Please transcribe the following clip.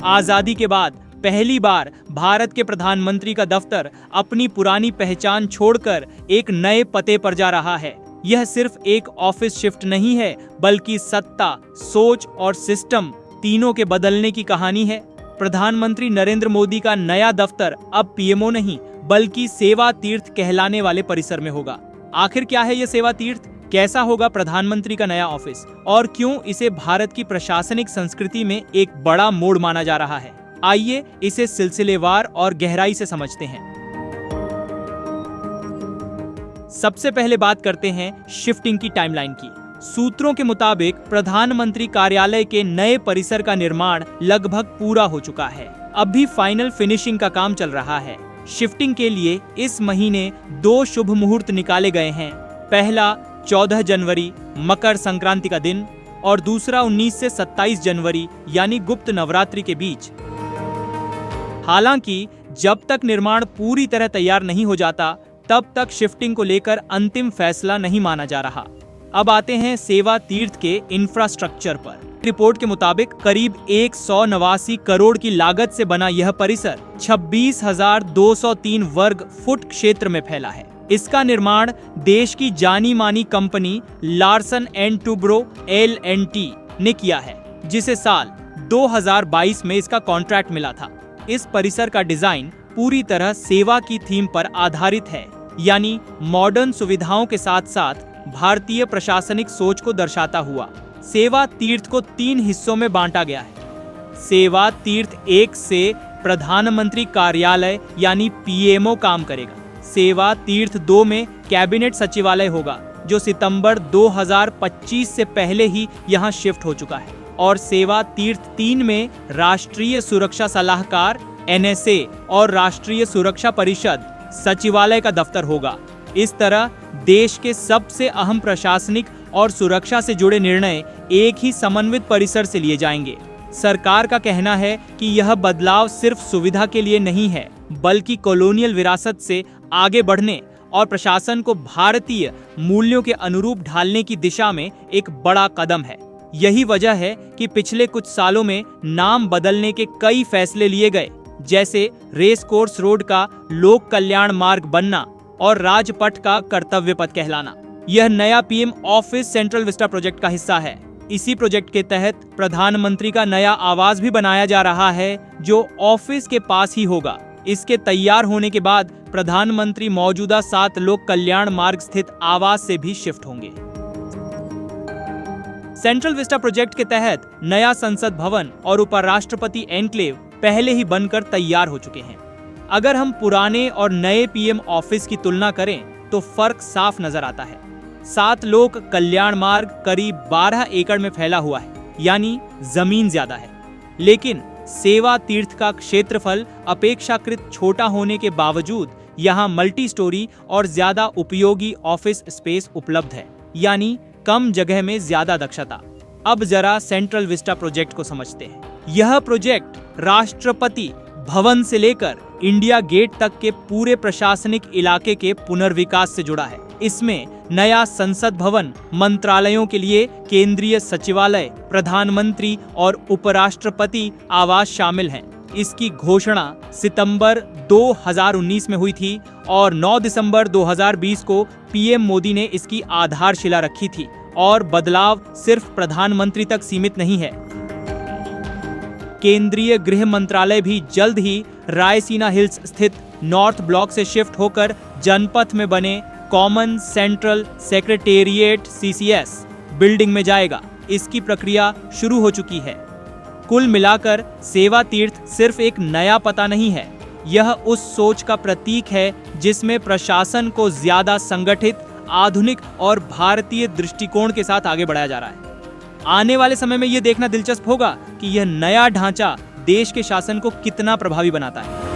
आजादी के बाद पहली बार भारत के प्रधानमंत्री का दफ्तर अपनी पुरानी पहचान छोड़कर एक नए पते पर जा रहा है। यह सिर्फ एक ऑफिस शिफ्ट नहीं है, बल्कि सत्ता, सोच और सिस्टम तीनों के बदलने की कहानी है। प्रधानमंत्री नरेंद्र मोदी का नया दफ्तर अब पीएमओ नहीं, बल्कि सेवा तीर्थ कहलाने वाले परिसर में होगा। आखिर क्या है यह सेवा तीर्थ? कैसा होगा प्रधानमंत्री का नया ऑफिस और क्यों इसे भारत की प्रशासनिक संस्कृति में एक बड़ा मोड़ माना जा रहा है? आइए इसे सिलसिलेवार और गहराई से समझते हैं। सबसे पहले बात करते हैं शिफ्टिंग की टाइमलाइन की। सूत्रों के मुताबिक प्रधानमंत्री कार्यालय के नए परिसर का निर्माण लगभग पूरा हो चुका है। अब भी फाइनल फिनिशिंग का काम चल रहा है। शिफ्टिंग के लिए इस महीने 2 शुभ मुहूर्त निकाले गए हैं। पहला 14 जनवरी मकर संक्रांति का दिन और दूसरा 19 से 27 जनवरी यानी गुप्त नवरात्रि के बीच। हालांकि जब तक निर्माण पूरी तरह तैयार नहीं हो जाता, तब तक शिफ्टिंग को लेकर अंतिम फैसला नहीं माना जा रहा। अब आते हैं सेवा तीर्थ के इंफ्रास्ट्रक्चर पर। रिपोर्ट के मुताबिक करीब 189 करोड़ की लागत से बना यह परिसर 26,203 वर्ग फुट क्षेत्र में फैला है। इसका निर्माण देश की जानी मानी company Larsen and Toubro LNT ने किया है, जिसे साल 2022 में इसका कॉन्ट्रैक्ट मिला था। इस परिसर का डिजाइन पूरी तरह सेवा की थीम पर आधारित है, यानी मॉडर्न सुविधाओं के साथ साथ भारतीय प्रशासनिक सोच को दर्शाता हुआ। सेवा तीर्थ को 3 हिस्सों में बांटा गया है। सेवा तीर्थ 1 से प्रधानमंत्री कार्यालय यानी पीएमओ काम करेगा। सेवा तीर्थ 2 में कैबिनेट सचिवालय होगा, जो सितंबर 2025 से पहले ही यहां शिफ्ट हो चुका है। और सेवा तीर्थ 3 में राष्ट्रीय सुरक्षा सलाहकार NSA और राष्ट्रीय सुरक्षा परिषद सचिवालय का दफ्तर होगा। इस तरह देश के सबसे अहम प्रशासनिक और सुरक्षा से जुड़े निर्णय एक ही समन्वित परिसर से लिए जाएंगे। सरकार का कहना है कि यह बदलाव सिर्फ सुविधा के लिए नहीं है, बल्कि कॉलोनियल विरासत से आगे बढ़ने और प्रशासन को भारतीय मूल्यों के अनुरूप ढालने की दिशा में एक बड़ा कदम है। यही वजह है कि पिछले कुछ सालों में नाम बदलने के कई फैसले लिए गए, जैसे रेस कोर्स रोड का लोक कल्याण मार्ग बनना और राजपथ का कर्तव्य पथ कहलाना। यह नया PM office central Vista project का हिस्सा है। इसी प्रोजेक्ट के तहत प्रधानमंत्री का नया आवास भी बनाया जा रहा है, जो ऑफिस के पास ही होगा। इसके तैयार होने के बाद प्रधानमंत्री मौजूदा 7 लोक कल्याण मार्ग स्थित आवास से भी शिफ्ट होंगे। सेंट्रल विस्टा प्रोजेक्ट के तहत नया संसद भवन और उपराष्ट्रपति एनक्लेव पहले ही बनकर तैयार हो चुके हैं। अगर हम पुराने और नए पीएम ऑफिस की तुलना करें तो फर्क साफ नजर आता है। 7 लोक कल्याण मार्ग करीब 12 एकड़ में फैला हुआ है, यानी जमीन ज्यादा है। लेकिन सेवा तीर्थ का क्षेत्रफल अपेक्षाकृत छोटा होने के बावजूद यहाँ मल्टी स्टोरी और ज्यादा उपयोगी ऑफिस स्पेस उपलब्ध है, यानी कम जगह में ज्यादा दक्षता। अब जरा सेंट्रल विस्टा प्रोजेक्ट को समझते हैं। यह प्रोजेक्ट राष्ट्रपति भवन से लेकर इंडिया गेट तक के पूरे प्रशासनिक इलाके के पुनर्विकास से जुड़ा है। इसमें नया संसद भवन, मंत्रालयों के लिए केंद्रीय सचिवालय, प्रधानमंत्री और उपराष्ट्रपति आवास शामिल हैं। इसकी घोषणा सितंबर 2019 में हुई थी और 9 दिसंबर 2020 को पीएम मोदी ने इसकी आधारशिला रखी थी। और बदलाव सिर्फ प्रधानमंत्री तक सीमित नहीं है। केंद्रीय गृह मंत्रालय भी जल्द ही रायसीना हिल्स स्थित नॉर्थ ब्लॉक से शिफ्ट होकर जनपथ में बने common central secretariat CCS building में जाएगा। इसकी प्रक्रिया शुरू हो चुकी है। कुल मिलाकर सेवा तीर्थ सिर्फ एक नया पता नहीं है, यह उस सोच का प्रतीक है जिसमें प्रशासन को ज्यादा संगठित, आधुनिक और भारतीय दृष्टिकोण के साथ आगे बढ़ाया जा रहा है। आने वाले समय में यह देखना दिलचस्प होगा कि यह नया ढांचा देश के शासन को कितना प्रभावी बनाता है।